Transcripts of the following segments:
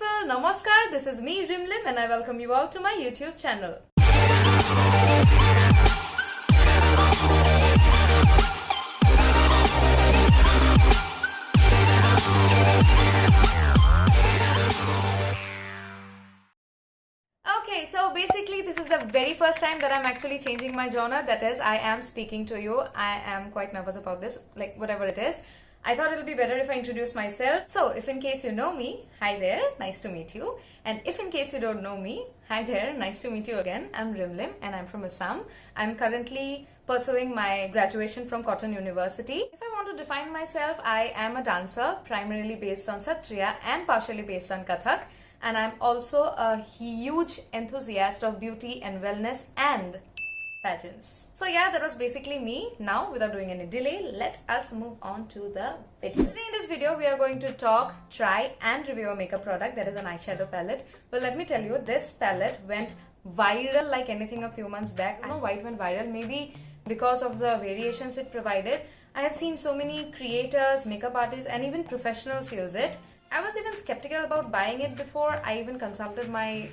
people, Namaskar, this is me Rimlim and I welcome you all to my YouTube channel. Okay, so basically this is the very first time that I'm actually changing my genre, that is I am speaking to you. I am quite nervous about this, like whatever it is. I thought it'll be better if I introduce myself. So if in case you know me, hi there, nice to meet you. And if in case you don't know me, hi there, nice to meet you again. I'm Rimlim and I'm from Assam. I'm currently pursuing my graduation from Cotton University. If I want to define myself, I am a dancer primarily based on Satriya and partially based on Kathak. And I'm also a huge enthusiast of beauty and wellness and pageants. So yeah, that was basically me. Now, without doing any delay, let us move on to the video. Today in this video, we are going to talk, try and review a makeup product that is an eyeshadow palette. Well, let me tell you, this palette went viral like anything a few months back. I don't know why it went viral, maybe because of the variations it provided. I have seen so many creators, makeup artists and even professionals use it. I was even skeptical about buying it before. I even consulted my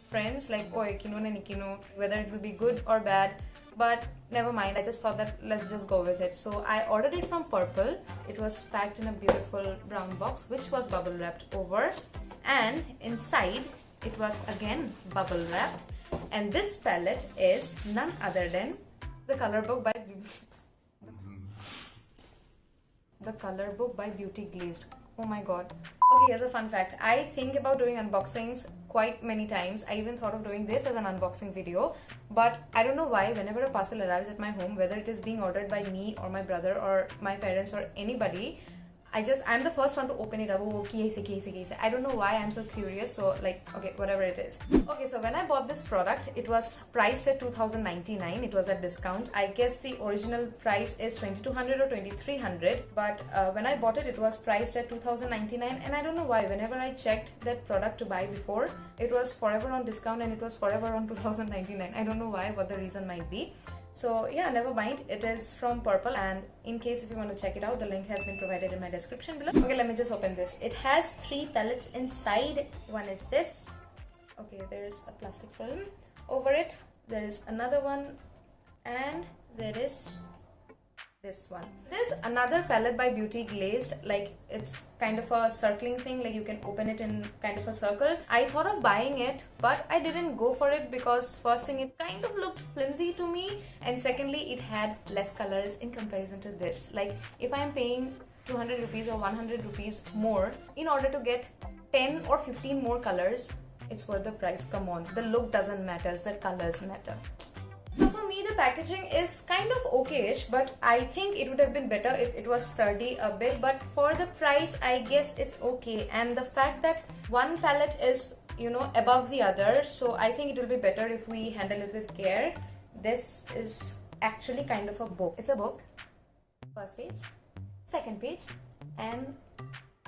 friends like, "Oi, kino na nikino," whether it will be good or bad, but never mind. I just thought that let's just go with it. So I ordered it from Purple. It was packed in a beautiful brown box which was bubble wrapped over, and inside it was again bubble wrapped. And this palette is none other than the color book by Beauty Glazed. Oh my god. Okay, here's a fun fact. I think about doing unboxings quite many times. I even thought of doing this as an unboxing video, but I don't know why whenever a parcel arrives at my home, whether it is being ordered by me or my brother or my parents or anybody, I'm the first one to open it up. Oh, I don't know why, I'm so curious. So like, okay, whatever it is. Okay, so when I bought this product, it was priced at 2,099. It was at discount. I guess the original price is 2,200 or 2,300. But when I bought it, it was priced at 2,099. And I don't know why, whenever I checked that product to buy before, it was forever on discount and it was forever on 2,099. I don't know why, what the reason might be. So yeah, never mind. It is from Purple, and in case if you want to check it out, the link has been provided in my description below. Okay, let me just open this. It has 3 palettes inside. One is this. Okay, there is a plastic film over it. There is another one, and there is this one. There's another palette by Beauty Glazed, like it's kind of a circling thing, like you can open it in kind of a circle. I thought of buying it, but I didn't go for it because first thing, it kind of looked flimsy to me, and secondly, it had less colors in comparison to this. Like if I'm paying 200 rupees or 100 rupees more in order to get 10 or 15 more colors, it's worth the price. Come on, the look doesn't matter, the colors matter. So for me, the packaging is kind of okay-ish, but I think it would have been better if it was sturdy a bit. But for the price, I guess it's okay. And the fact that one palette is, above the other, so I think it will be better if we handle it with care. This is actually kind of a book. It's a book. First page, second page, and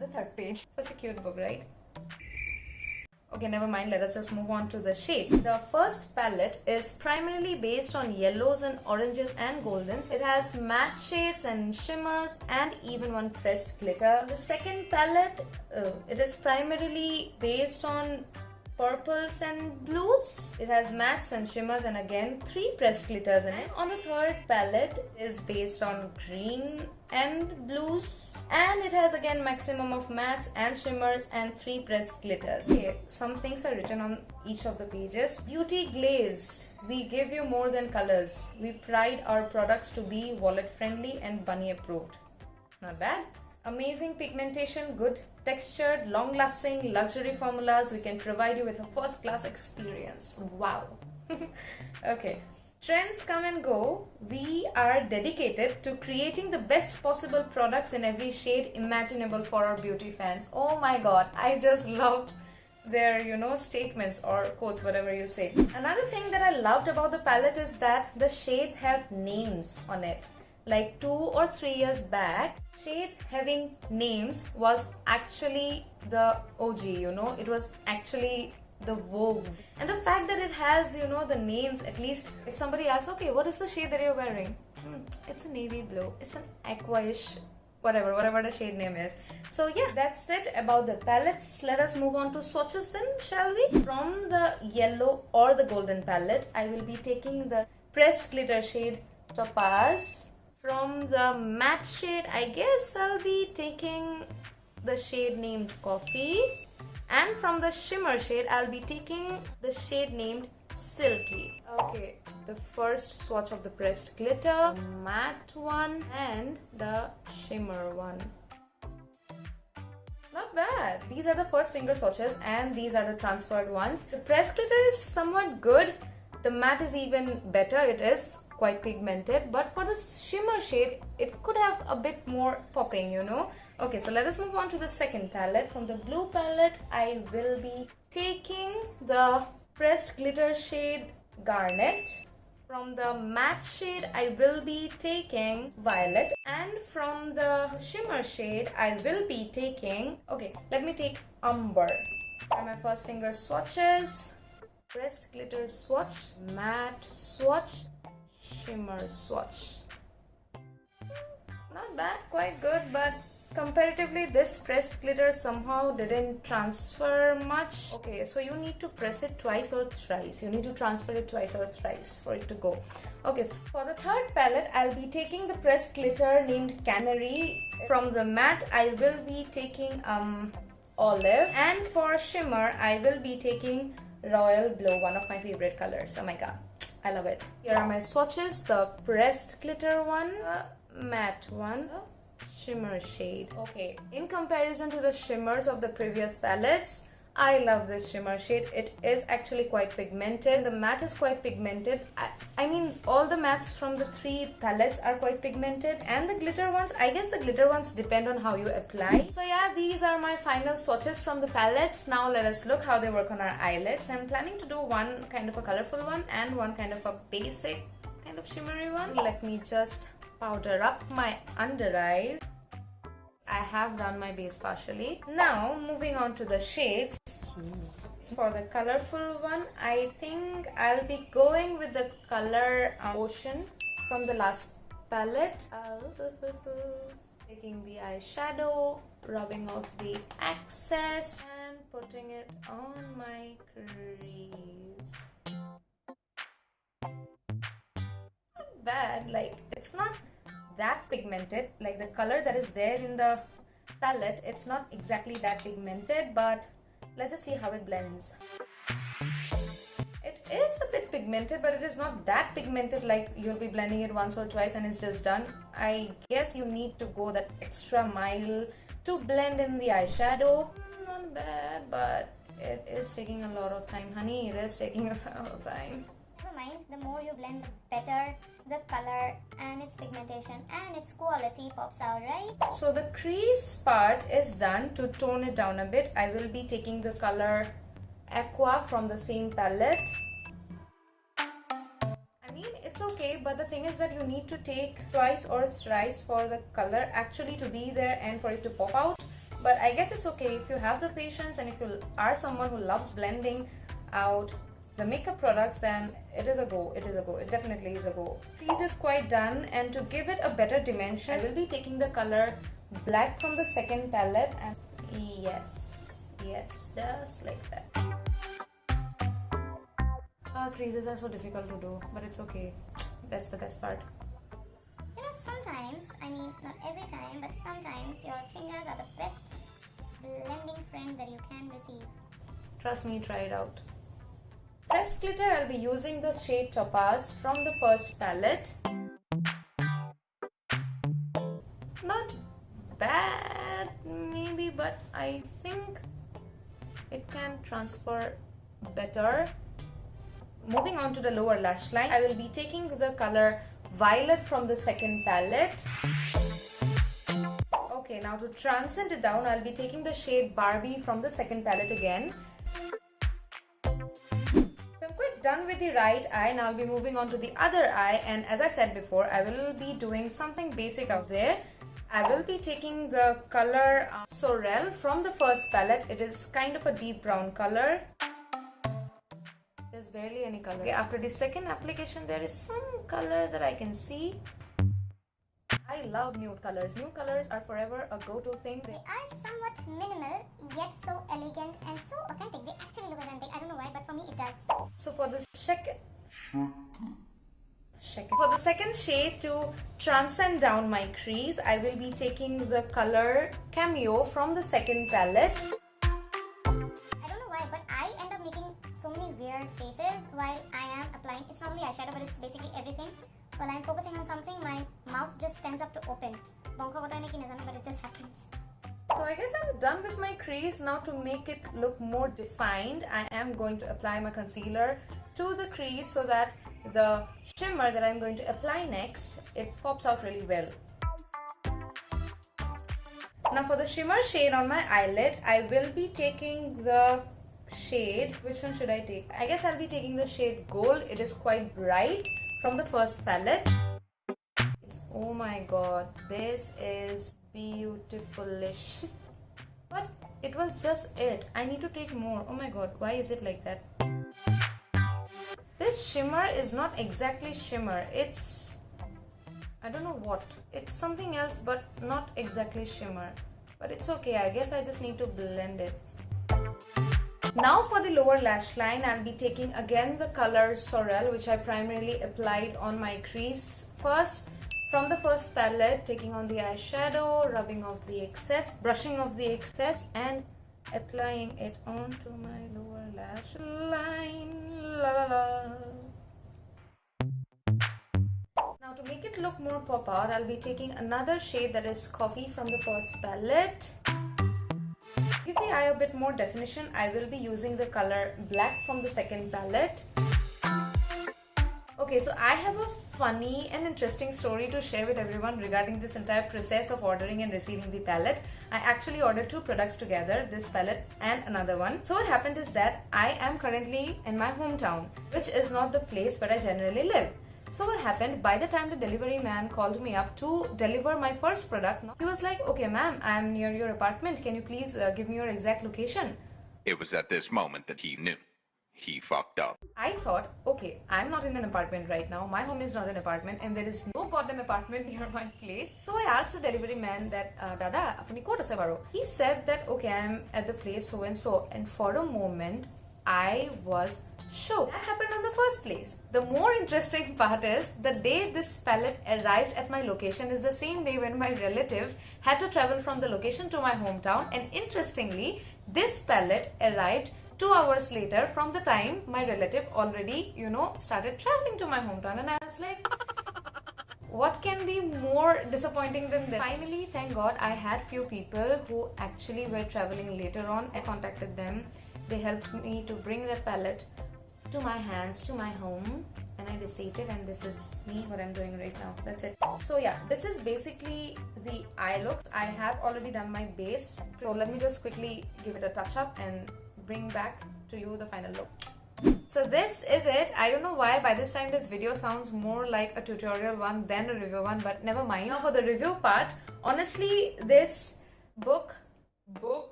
the third page. Such a cute book, right? Okay, never mind, let us just move on to the shades. The first palette is primarily based on yellows and oranges and goldens. It has matte shades and shimmers and even one pressed glitter. The second palette, it is primarily based on purples and blues. It has mattes and shimmers and again 3 pressed glitters in it. On the third palette is based on green and blues, and it has again maximum of mattes and shimmers and 3 pressed glitters. Okay, some things are written on each of the pages. Beauty Glazed. We give you more than colors. We pride our products to be wallet friendly and bunny approved. Not bad. Amazing pigmentation, good textured, long-lasting luxury formulas. We can provide you with a first-class experience. Wow. Okay. Trends come and go. We are dedicated to creating the best possible products in every shade imaginable for our beauty fans. Oh my god, I just love their, statements or quotes, whatever you say. Another thing that I loved about the palette is that the shades have names on it. Like 2 or 3 years back, shades having names was actually the OG, it was actually the Vogue. And the fact that it has, the names, at least if somebody asks, okay, what is the shade that you're wearing? It's a navy blue, it's an aquaish whatever the shade name is. So yeah, that's it about the palettes. Let us move on to swatches then, shall we? From the yellow or the golden palette, I will be taking the pressed glitter shade Topaz. From the matte shade, I guess I'll be taking the shade named Coffee. And from the shimmer shade, I'll be taking the shade named Silky. Okay, the first swatch of the pressed glitter, the matte one and the shimmer one. Not bad. These are the first finger swatches and these are the transferred ones. The pressed glitter is somewhat good. The matte is even better. It is quite pigmented, but for the shimmer shade, it could have a bit more popping, you know. Okay, so let us move on to the second palette. From the blue palette, I will be taking the pressed glitter shade Garnet. From the matte shade, I will be taking Violet. And from the shimmer shade, I will be taking, okay, let me take Umber. For my first finger swatches, pressed glitter swatch, matte swatch, shimmer swatch. Not bad, quite good, but comparatively this pressed glitter somehow didn't transfer much. Okay, so you need to press it twice or thrice. You need to transfer it twice or thrice for it to go. Okay, for the third palette, I'll be taking the pressed glitter named Canary. From the matte, I will be taking Olive. And for shimmer, I will be taking Royal Blue, one of my favorite colors. Oh my god, I love it. Here are my swatches. The pressed glitter one, the matte one, the shimmer shade. Okay, in comparison to the shimmers of the previous palettes, I love this shimmer shade. It is actually quite pigmented. The matte is quite pigmented. I mean, all the mattes from the three palettes are quite pigmented, and the glitter ones, I guess the glitter ones depend on how you apply. So yeah, these are my final swatches from the palettes. Now let us look how they work on our eyelids. I'm planning to do one kind of a colorful one and one kind of a basic kind of shimmery one. Let me just powder up my under eyes. I have done my base partially. Now moving on to the shades. For the colorful one, I think I'll be going with the color Ocean from the last palette. Taking the eyeshadow, rubbing off the excess and putting it on my crease. Not bad, like it's not that pigmented, like the color that is there in the palette, it's not exactly that pigmented, but let's just see how it blends. It is a bit pigmented, but it is not that pigmented like you'll be blending it once or twice and it's just done. I guess you need to go that extra mile to blend in the eyeshadow. Not bad, but it is taking a lot of time, honey. It is taking a lot of time. Never mind, the more you blend, the better the color and its pigmentation and its quality pops out, right? So the crease part is done. To tone it down a bit, I will be taking the color Aqua from the same palette. I mean, it's okay, but the thing is that you need to take twice or thrice for the color actually to be there and for it to pop out. But I guess it's okay if you have the patience and if you are someone who loves blending out the makeup products, then it is a go. It is a go. It definitely is a go. Crease is quite done, and to give it a better dimension, I will be taking the color Black from the second palette, and yes, just like that. Creases are so difficult to do, but it's okay. That's the best part. You know, sometimes, I mean not every time, but sometimes your fingers are the best blending friend that you can receive. Trust me, try it out. Pressed glitter, I'll be using the shade Topaz from the first palette. Not bad maybe, but I think it can transfer better. Moving on to the lower lash line, I will be taking the color Violet from the second palette. Okay, now to transcend it down, I'll be taking the shade Barbie from the second palette again. Done with the right eye, and I'll be moving on to the other eye, and as I said before, I will be doing something basic out there. I will be taking the color Sorrel from the first palette. It is kind of a deep brown color. There's barely any color. Okay, after the second application, there is some color that I can see. I I love nude colors. Nude colors are forever a go-to thing. They are somewhat minimal, yet so elegant and so authentic. They actually look authentic. I don't know why, but for me it does. So for the second shade to transcend down my crease, I will be taking the color Cameo from the second palette. I don't know why, but I end up making so many weird faces while I am applying. It's not only eyeshadow, but it's basically everything. While I'm focusing on something, my mouth just tends up to open. But it just happens. So I guess I'm done with my crease. Now to make it look more defined, I am going to apply my concealer to the crease so that the shimmer that I'm going to apply next, it pops out really well. Now for the shimmer shade on my eyelid, I will be taking the shade, which one should I take? I guess I'll be taking the shade Gold. It is quite bright from the first palette. Oh my god, this is beautiful-ish. But it was just it. I need to take more. Oh my god, why is it like that? This shimmer is not exactly shimmer. It's, I don't know what. It's something else but not exactly shimmer. But it's okay. I guess I just need to blend it. Now for the lower lash line, I'll be taking again the color Sorrel, which I primarily applied on my crease first. From the first palette, taking on the eyeshadow, rubbing off the excess, brushing off the excess and applying it onto my lower lash line. La la la. Now to make it look more pop out, I'll be taking another shade that is Coffee from the first palette. To give the eye a bit more definition, I will be using the color Black from the second palette. Okay, so I have a funny and interesting story to share with everyone regarding this entire process of ordering and receiving the palette. I actually ordered two products together, this palette and another one. So what happened is that I am currently in my hometown, which is not the place where I generally live. So what happened, by the time the delivery man called me up to deliver my first product, he was like, okay ma'am, I'm near your apartment, can you please give me your exact location? It was at this moment that he knew. He fucked up. I thought, okay, I'm not in an apartment right now. My home is not an apartment and there is no goddamn apartment near my place. So I asked the delivery man that, Dada, apni kota se baro? He said that, okay, I'm at the place so and so. And for a moment, I was shocked. That happened in the first place. The more interesting part is, the day this palette arrived at my location is the same day when my relative had to travel from the location to my hometown. And interestingly, this palette arrived 2 hours later from the time my relative already, started traveling to my hometown. And I was like, what can be more disappointing than that? Finally, thank God, I had few people who actually were traveling later on. I contacted them. They helped me to bring that palette to my hands, to my home. And I received it, and this is me, what I'm doing right now. That's it. So yeah, this is basically the eye looks. I have already done my base. So let me just quickly give it a touch up and bring back to you the final look. So this is it. I don't know why by this time this video sounds more like a tutorial one than a review one, but never mind. Now for the review part, honestly, this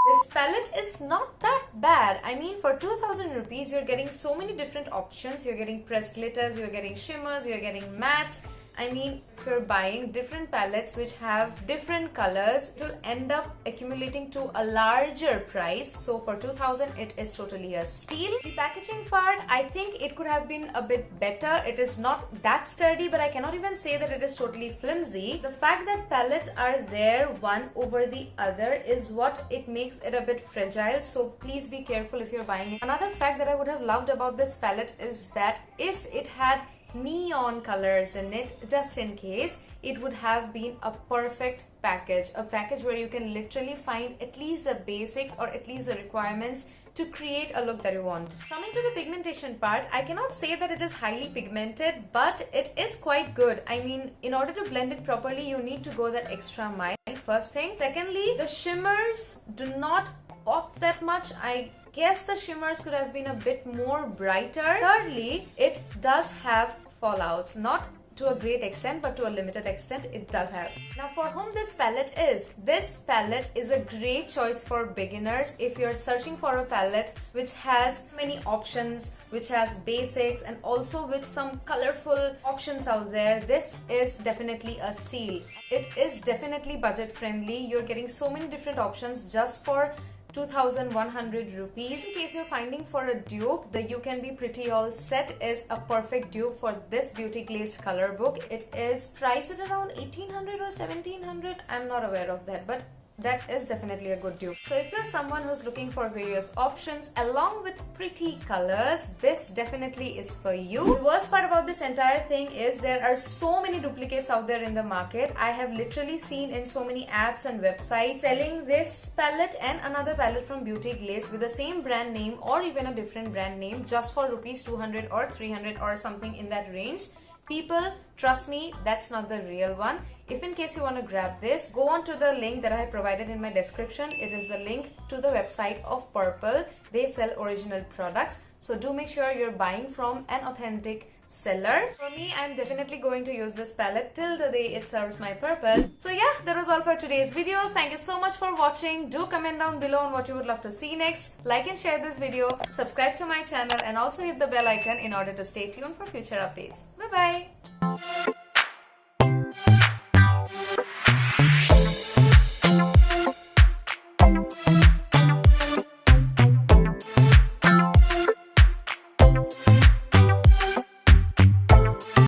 this palette is not that bad. I mean, for 2000 rupees, you're getting so many different options. You're getting pressed glitters, you're getting shimmers, you're getting mattes. I mean, if you're buying different palettes which have different colors, it will end up accumulating to a larger price. So for 2000, it is totally a steal. The packaging part, I think it could have been a bit better. It is not that sturdy, but I cannot even say that it is totally flimsy. The fact that palettes are there one over the other is what it makes it a bit fragile. So please be careful if you're buying it. Another fact that I would have loved about this palette is that if it had neon colors in it, just in case, it would have been a perfect package. A package where you can literally find at least the basics or at least the requirements to create a look that you want. Coming to the pigmentation part, I cannot say that it is highly pigmented, but it is quite good. I mean, in order to blend it properly, you need to go that extra mile. First thing. Secondly, the shimmers do not pop that much. I guess the shimmers could have been a bit more brighter. Thirdly, it does have fallouts. Not to a great extent, but to a limited extent it does have. Now for whom this palette is a great choice for beginners if you're searching for a palette which has many options, which has basics, and also with some colorful options out there. This is definitely a steal. It is definitely budget friendly. You're getting so many different options just for 2,100 rupees. In case you're finding for a dupe, the You Can Be Pretty All set is a perfect dupe for this beauty glazed color book. It is priced at around 1,800 or 1,700. I'm not aware of that, but that is definitely a good dupe. So if you're someone who's looking for various options along with pretty colors, this definitely is for you. The worst part about this entire thing is there are so many duplicates out there in the market. I have literally seen in so many apps and websites selling this palette and another palette from Beauty Glazed with the same brand name or even a different brand name just for rupees 200 or 300 or something in that range. People, trust me, that's not the real one. If in case you want to grab this, go on to the link that I have provided in my description. It is the link to the website of Purple. They sell original products. So do make sure you're buying from an authentic seller. For me, I'm definitely going to use this palette till the day it serves my purpose. So yeah, that was all for today's video. Thank you so much for watching. Do comment down below on what you would love to see next. Like and share this video, subscribe to my channel, and also hit the bell icon in order to stay tuned for future updates. Bye bye.